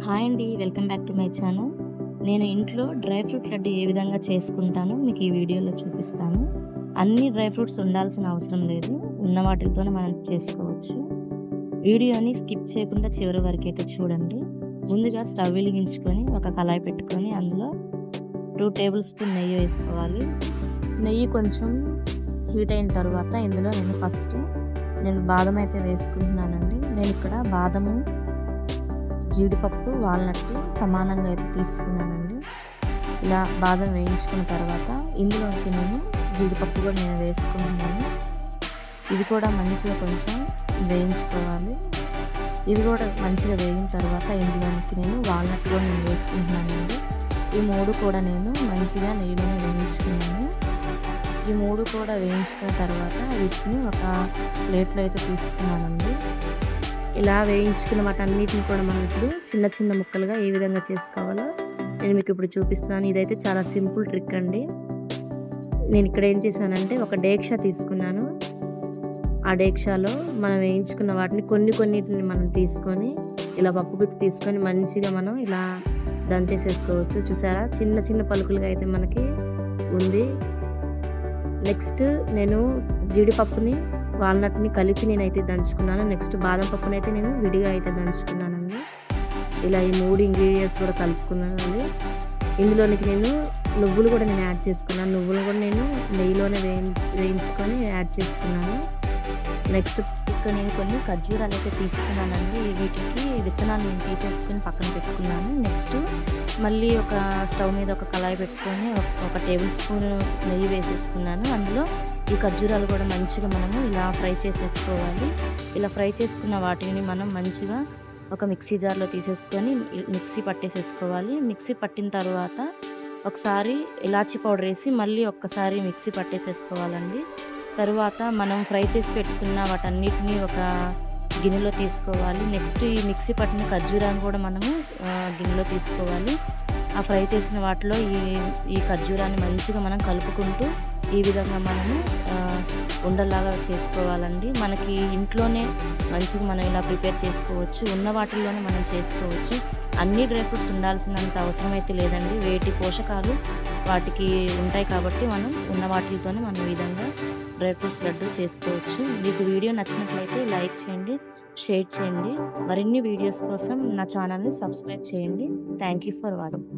Hi అండి. Welcome back to my channel. నేను ఇంట్లో డ్రై ఫ్రూట్ లడ్డు ఏ విధంగా చేసుకుంటానో మీకు ఈ వీడియోలో చూపిస్తాను. అన్ని డ్రై ఫ్రూట్స్ ఉండాల్సిన అవసరం లేదు. ఉన్న వాటితోనే మనం చేసుకోవచ్చు. వీడియోని స్కిప్ చేయకుండా చివరి వరకు అయితే చూడండి. ముందుగా స్టవ్ వెలిగించుకొని ఒక కళాయి పెట్టుకొని అందులో 2 టేబుల్ స్పూన్ నెయ్యి వేసుకోవాలి. నెయ్యి కొంచెం హీట్ అయిన తర్వాత ఇందులో నేను బాదం అయితే వేసుకుంటున్నానండి. నేను ఇక్కడ బాదము, జీడిపప్పు, వాల్నట్ సమానంగా అయితే తీసుకున్నానండి. ఇలా బాదం వేయించుకున్న తర్వాత ఇందులోకి నేను జీడిపప్పు కూడా వేసుకుంటున్నాను. ఇవి కూడా మంచిగా కొంచెం వేయించుకోవాలి. ఇవి కూడా మంచిగా వేగిన తర్వాత ఇందులోకి నేను వాల్నట్ కూడా వేసుకుంటున్నానండి. ఈ 3 కూడా నేను మంచిగా నెయ్యిలోనే వేయించుకున్నాను. ఈ 3 కూడా వేయించుకున్న తర్వాత వీటిని ఒక ప్లేట్లో అయితే తీసుకున్నానండి. ఇలా వేయించుకున్న వాటన్నిటిని కూడా మనం ఇప్పుడు చిన్న చిన్న ముక్కలుగా ఏ విధంగా చేసుకోవాలో నేను మీకు ఇప్పుడు చూపిస్తాను. ఇదైతే చాలా సింపుల్ ట్రిక్ అండి. నేను ఇక్కడ ఏం చేశానంటే ఒక డేక్షా తీసుకున్నాను. ఆ డేక్షాలో మనం వేయించుకున్న వాటిని కొన్నిటిని మనం తీసుకొని ఇలా పప్పు గుత్తి తీసుకొని మంచిగా మనం ఇలా దంచేసేసుకోవచ్చు. చూసారా, చిన్న చిన్న పలుకులుగా అయితే మనకి ఉంది. నెక్స్ట్ నేను జీడిపప్పుని, వాల్నట్ని కలిపి నేనైతే దంచుకున్నాను. నెక్స్ట్ బాదం పప్పునైతే నేను విడిగా అయితే దంచుకున్నానండి. ఇలా ఈ 3 ఇంగ్రీడియంట్స్ కూడా కలుపుకున్నాను. ఇందులోనికి నేను నువ్వులు కూడా యాడ్ చేసుకున్నాను. నువ్వులు కూడా నేను నెయ్యిలోనే వేయించుకొని యాడ్ చేసుకున్నాను. నెక్స్ట్ ఇక్కడ నేను కొన్ని ఖర్జూరాలు అయితే తీసుకున్నానండి. వీటికి విత్తనాలు నేను తీసేసుకొని పక్కన పెట్టుకున్నాను. నెక్స్ట్ మళ్ళీ ఒక స్టవ్ మీద ఒక కళాయి పెట్టుకొని ఒక టేబుల్ స్పూన్ నెయ్యి వేసేసుకున్నాను. అందులో ఈ ఖర్జూరాలు కూడా మంచిగా మనము ఇలా ఫ్రై చేసేసుకోవాలి. ఇలా ఫ్రై చేసుకున్న వాటిని మనం మంచిగా ఒక మిక్సీ జార్లో తీసేసుకొని మిక్సీ పట్టేసేసుకోవాలి. మిక్సీ పట్టిన తర్వాత ఒకసారి ఇలాచీ పౌడర్ వేసి మళ్ళీ ఒక్కసారి మిక్సీ పట్టేసేసుకోవాలండి. తరువాత మనం ఫ్రై చేసి పెట్టుకున్న వాటన్నిటిని ఒక గిన్నెలో తీసుకోవాలి. నెక్స్ట్ ఈ మిక్సీ పట్టిన ఖర్జూరాన్ని కూడా మనము గిన్నెలో తీసుకోవాలి. ఆ ఫ్రై చేసిన వాటిలో ఈ ఖర్జూరాన్ని మంచిగా మనం కలుపుకుంటూ ఈ విధంగా మనము ఉండలాగా చేసుకోవాలండి. మనకి ఇంట్లోనే మంచిగా మనం ఇలా ప్రిపేర్ చేసుకోవచ్చు. ఉన్న వాటిల్లోనే మనం చేసుకోవచ్చు. అన్ని డ్రై ఫ్రూట్స్ ఉండాల్సినంత అవసరం అయితే లేదండి. వేటి పోషకాలు వాటికి ఉంటాయి కాబట్టి మనం ఉన్న వాటితోనే మనం ఈ విధంగా డ్రై ఫ్రూట్స్ లడ్డు చేసుకోవచ్చు. మీకు వీడియో నచ్చినట్లయితే లైక్ చేయండి, షేర్ చేయండి. మరిన్ని వీడియోస్ కోసం నా ఛానల్ని సబ్స్క్రైబ్ చేయండి. Thank you for watching.